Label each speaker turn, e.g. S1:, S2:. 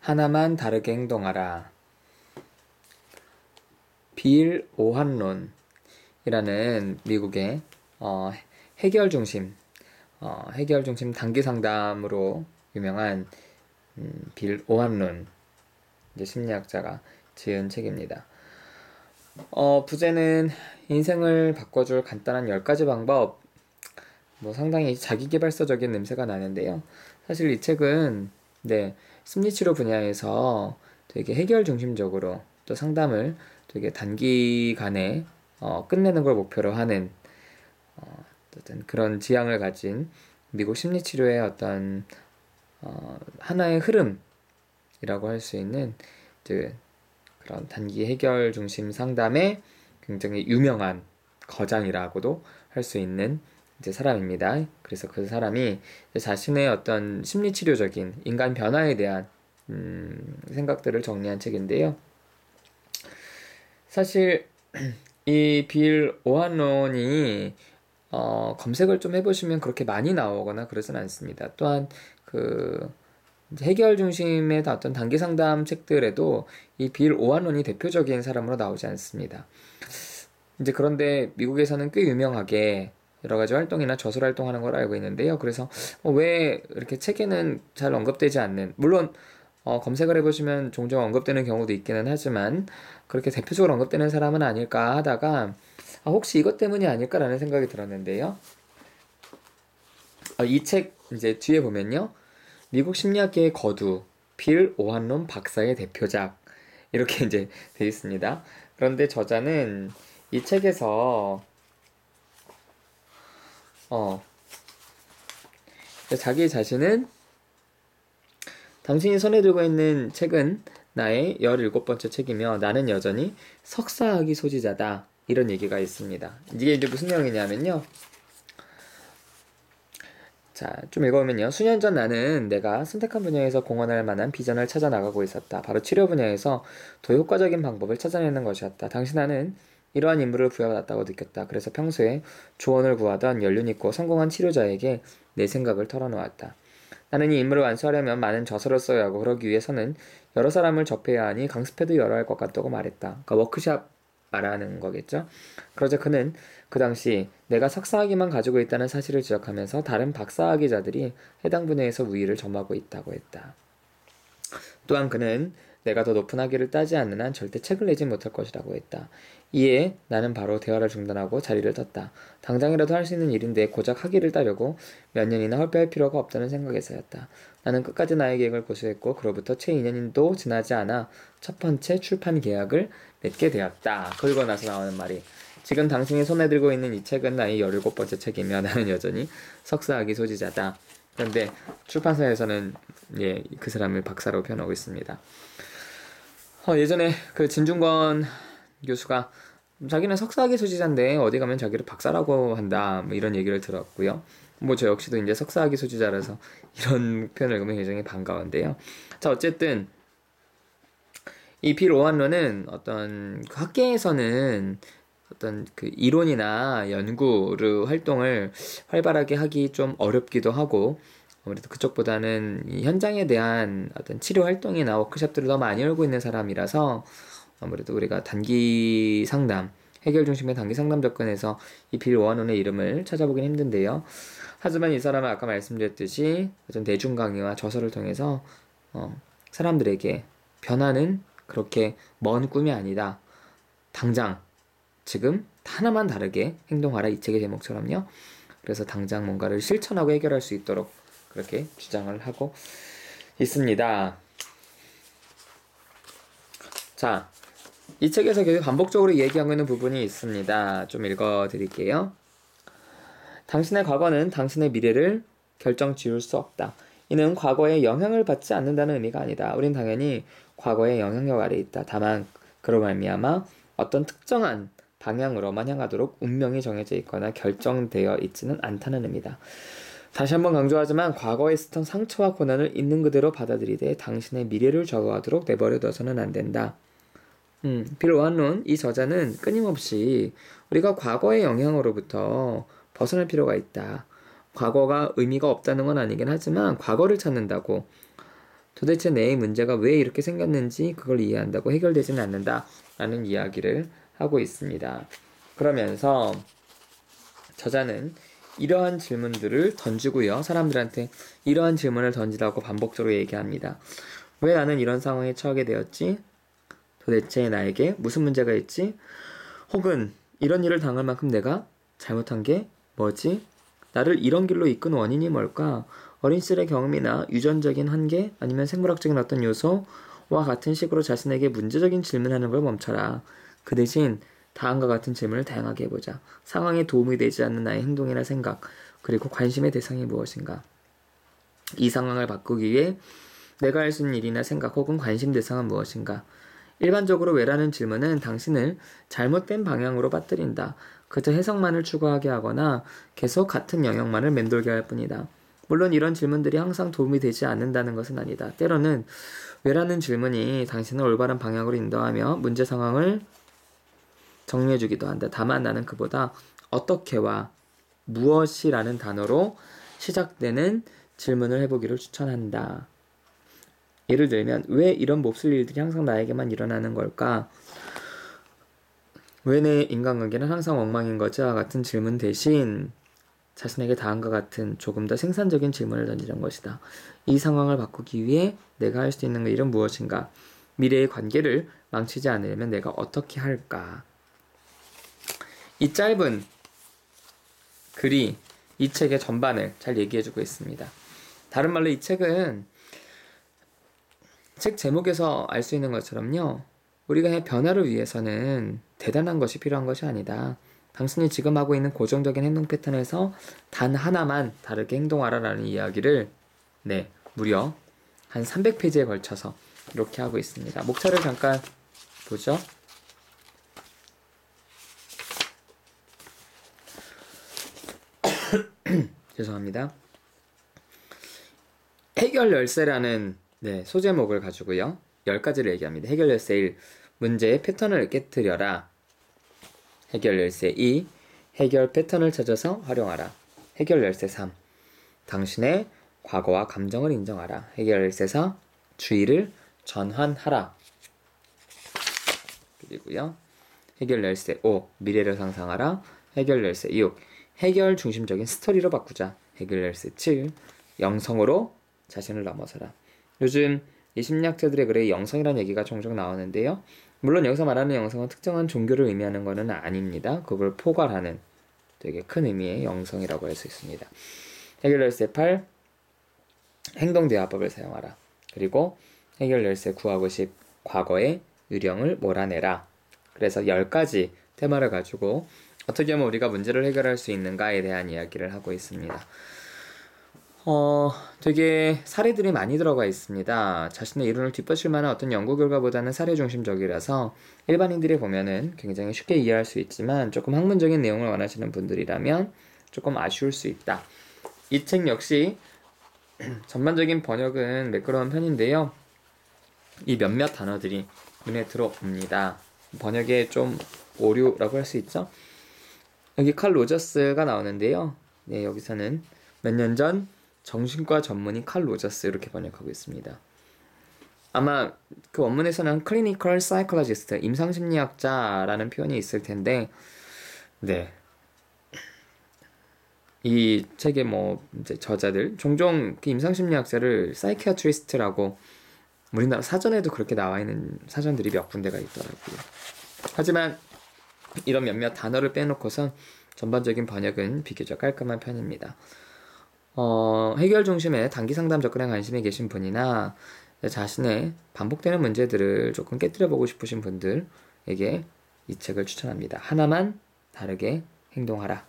S1: 하나만 다르게 행동하라. 빌 오한론이라는 미국의 해결 중심 해결 중심 단기 상담으로 유명한 빌 오한론 이제 심리학자가 지은 책입니다. 부제는 인생을 바꿔줄 간단한 10가지 방법. 상당히 자기계발서적인 냄새가 나는데요. 사실 이 책은 심리치료 분야에서 되게 해결 중심적으로 또 상담을 되게 단기간에 끝내는 걸 목표로 하는 어떤 그런 지향을 가진 미국 심리치료의 어떤 하나의 흐름이라고 할 수 있는 이제 그런 단기 해결 중심 상담의 굉장히 유명한 거장이라고도 할 수 있는 이제 사람입니다. 그래서 그 사람이 자신의 어떤 심리치료적인 인간 변화에 대한 생각들을 정리한 책인데요. 사실 이 빌 오한론이 검색을 좀 해보시면 그렇게 많이 나오거나 그러진 않습니다. 또한 그 해결 중심의 어떤 단기 상담 책들에도 이 빌 오한론이 대표적인 사람으로 나오지 않습니다. 이제 그런데 미국에서는 꽤 유명하게 여러 가지 활동이나 저술 활동하는 걸 알고 있는데요. 그래서 왜 이렇게 책에는 잘 언급되지 않는, 물론 검색을 해보시면 종종 언급되는 경우도 있기는 하지만 그렇게 대표적으로 언급되는 사람은 아닐까 하다가 혹시 이것 때문이 아닐까라는 생각이 들었는데요. 이 책 이제 뒤에 보면요, 미국 심리학계의 거두 빌 오한론 박사의 대표작 이렇게 이제 돼 있습니다. 그런데 저자는 이 책에서 자기 자신은 당신이 손에 들고 있는 책은 나의 17번째 책이며 나는 여전히 석사학위 소지자다. 이런 얘기가 있습니다. 이게 이제 무슨 내용이냐면요. 자, 좀 읽어보면요. 수년 전 나는 내가 선택한 분야에서 공헌할 만한 비전을 찾아 나가고 있었다. 바로 치료 분야에서 더 효과적인 방법을 찾아내는 것이었다. 당신은 이러한 임무를 부여받았다고 느꼈다. 그래서 평소에 조언을 구하던 연륜 있고 성공한 치료자에게 내 생각을 털어놓았다. 나는 이 임무를 완수하려면 많은 저서를 써야 하고 그러기 위해서는 여러 사람을 접해야 하니 강습회도 열어야 할 것 같다고 말했다. 그러니까 워크샵 말하는 거겠죠. 그러자 그는 그 당시 내가 석사학위만 가지고 있다는 사실을 지적하면서 다른 박사학위자들이 해당 분야에서 우위를 점하고 있다고 했다. 또한 그는 내가 더 높은 학위를 따지 않는 한 절대 책을 내지 못할 것이라고 했다. 이에 나는 바로 대화를 중단하고 자리를 떴다. 당장이라도 할 수 있는 일인데 고작 학위를 따려고 몇 년이나 헐배할 필요가 없다는 생각에서였다. 나는 끝까지 나의 계획을 고수했고 그로부터 채 2년도 지나지 않아 첫 번째 출판 계약을 맺게 되었다. 그러고 나서 나오는 말이, 지금 당신이 손에 들고 있는 이 책은 나의 17번째 책이며 나는 여전히 석사학위 소지자다. 그런데 출판사에서는 그 사람을 박사로 표현하고 있습니다. 예전에 그 진중권 교수가 자기는 석사학위 소지자인데 어디 가면 자기를 박사라고 한다, 이런 얘기를 들었고요. 저 역시도 이제 석사학위 소지자라서 이런 표현을 읽으면 굉장히 반가운데요. 자, 어쨌든 이 빌 오한론은 어떤 그 학계에서는 어떤 그 이론이나 연구를 활동을 활발하게 하기 좀 어렵기도 하고, 아무래도 그쪽보다는 이 현장에 대한 어떤 치료 활동이나 워크숍들을 더 많이 열고 있는 사람이라서 아무래도 우리가 단기 상담, 해결 중심의 단기 상담 접근에서 이 빌 오한론의 이름을 찾아보긴 힘든데요. 하지만 이 사람은 아까 말씀드렸듯이 어떤 대중 강의와 저서를 통해서 사람들에게 변화는 그렇게 먼 꿈이 아니다. 당장 지금 하나만 다르게 행동하라, 이 책의 제목처럼요. 그래서 당장 뭔가를 실천하고 해결할 수 있도록 그렇게 주장을 하고 있습니다. 자, 이 책에서 계속 반복적으로 얘기하고 있는 부분이 있습니다. 좀 읽어드릴게요. 당신의 과거는 당신의 미래를 결정 지을 수 없다. 이는 과거에 영향을 받지 않는다는 의미가 아니다. 우린 당연히 과거의 영향력 아래에 있다. 다만 그로 말미암아 어떤 특정한 방향으로만 향하도록 운명이 정해져 있거나 결정되어 있지는 않다는 의미다. 다시 한번 강조하지만 과거에 있었던 상처와 고난을 있는 그대로 받아들이되 당신의 미래를 좌우하도록 내버려둬서는 안 된다. 빌 오한론, 이 저자는 끊임없이 우리가 과거의 영향으로부터 벗어날 필요가 있다. 과거가 의미가 없다는 건 아니긴 하지만 과거를 찾는다고 도대체 내 문제가 왜 이렇게 생겼는지 그걸 이해한다고 해결되지는 않는다 라는 이야기를 하고 있습니다. 그러면서 저자는 이러한 질문들을 던지고요. 사람들한테 이러한 질문을 던지라고 반복적으로 얘기합니다. 왜 나는 이런 상황에 처하게 되었지? 도대체 나에게 무슨 문제가 있지? 혹은 이런 일을 당할 만큼 내가 잘못한 게 뭐지? 나를 이런 길로 이끈 원인이 뭘까? 어린 시절의 경험이나 유전적인 한계 아니면 생물학적인 어떤 요소와 같은 식으로 자신에게 문제적인 질문하는 걸 멈춰라. 그 대신 다음과 같은 질문을 다양하게 해보자. 상황에 도움이 되지 않는 나의 행동이나 생각, 그리고 관심의 대상이 무엇인가? 이 상황을 바꾸기 위해 내가 할 수 있는 일이나 생각 혹은 관심 대상은 무엇인가? 일반적으로 왜라는 질문은 당신을 잘못된 방향으로 빠뜨린다. 그저 해석만을 추구하게 하거나 계속 같은 영역만을 맴돌게 할 뿐이다. 물론 이런 질문들이 항상 도움이 되지 않는다는 것은 아니다. 때로는 왜라는 질문이 당신을 올바른 방향으로 인도하며 문제 상황을 정리해주기도 한다. 다만 나는 그보다 어떻게와 무엇이라는 단어로 시작되는 질문을 해보기를 추천한다. 예를 들면 왜 이런 몹쓸 일들이 항상 나에게만 일어나는 걸까? 왜 내 인간관계는 항상 엉망인 거지와 같은 질문 대신 자신에게 다음과 같은 조금 더 생산적인 질문을 던지는 것이다. 이 상황을 바꾸기 위해 내가 할 수 있는 일은 무엇인가? 미래의 관계를 망치지 않으려면 내가 어떻게 할까? 이 짧은 글이 이 책의 전반을 잘 얘기해주고 있습니다. 다른 말로 이 책은 책 제목에서 알 수 있는 것처럼요. 우리가 변화를 위해서는 대단한 것이 필요한 것이 아니다. 당신이 지금 하고 있는 고정적인 행동 패턴에서 단 하나만 다르게 행동하라라는 이야기를 무려 한 300페이지에 걸쳐서 이렇게 하고 있습니다. 목차를 잠깐 보죠. 죄송합니다. 해결 열쇠라는 소제목을 가지고요. 10가지를 얘기합니다. 해결 열쇠 1. 문제의 패턴을 깨뜨려라. 해결 열쇠 2. 해결 패턴을 찾아서 활용하라. 해결 열쇠 3. 당신의 과거와 감정을 인정하라. 해결 열쇠 4. 주의를 전환하라. 그리고요. 해결 열쇠 5. 미래를 상상하라. 해결 열쇠 6. 해결 중심적인 스토리로 바꾸자. 해결 열쇠 7. 영성으로 자신을 넘어서라. 요즘 이 심리학자들의 글에 영성이라는 얘기가 종종 나오는데요. 물론 여기서 말하는 영성은 특정한 종교를 의미하는 것은 아닙니다. 그걸 포괄하는 되게 큰 의미의 영성이라고 할 수 있습니다. 해결 열쇠 8. 행동대화법을 사용하라. 그리고 해결 열쇠 9하고 10. 과거의 유령을 몰아내라. 그래서 10가지 테마를 가지고 어떻게 하면 우리가 문제를 해결할 수 있는가에 대한 이야기를 하고 있습니다. 되게 사례들이 많이 들어가 있습니다. 자신의 이론을 뒷받칠 만한 어떤 연구 결과보다는 사례 중심적이라서 일반인들이 보면은 굉장히 쉽게 이해할 수 있지만 조금 학문적인 내용을 원하시는 분들이라면 조금 아쉬울 수 있다. 이 책 역시 전반적인 번역은 매끄러운 편인데요. 이 몇몇 단어들이 눈에 들어옵니다. 번역에 좀 오류라고 할 수 있죠. 여기 칼 로저스가 나오는데요. 여기서는 몇 년 전 정신과 전문의 칼 로저스 이렇게 번역하고 있습니다. 아마 그 원문에서는 클리니컬 사이콜로지스트, 임상심리학자라는 표현이 있을 텐데 이 책의 이제 저자들 종종 그 임상심리학자를 사이키아트리스트라고 우리나라 사전에도 그렇게 나와 있는 사전들이 몇 군데가 있더라고요. 하지만 이런 몇몇 단어를 빼놓고선 전반적인 번역은 비교적 깔끔한 편입니다. 해결 중심의 단기 상담 접근에 관심이 계신 분이나 자신의 반복되는 문제들을 조금 깨뜨려보고 싶으신 분들에게 이 책을 추천합니다. 하나만 다르게 행동하라.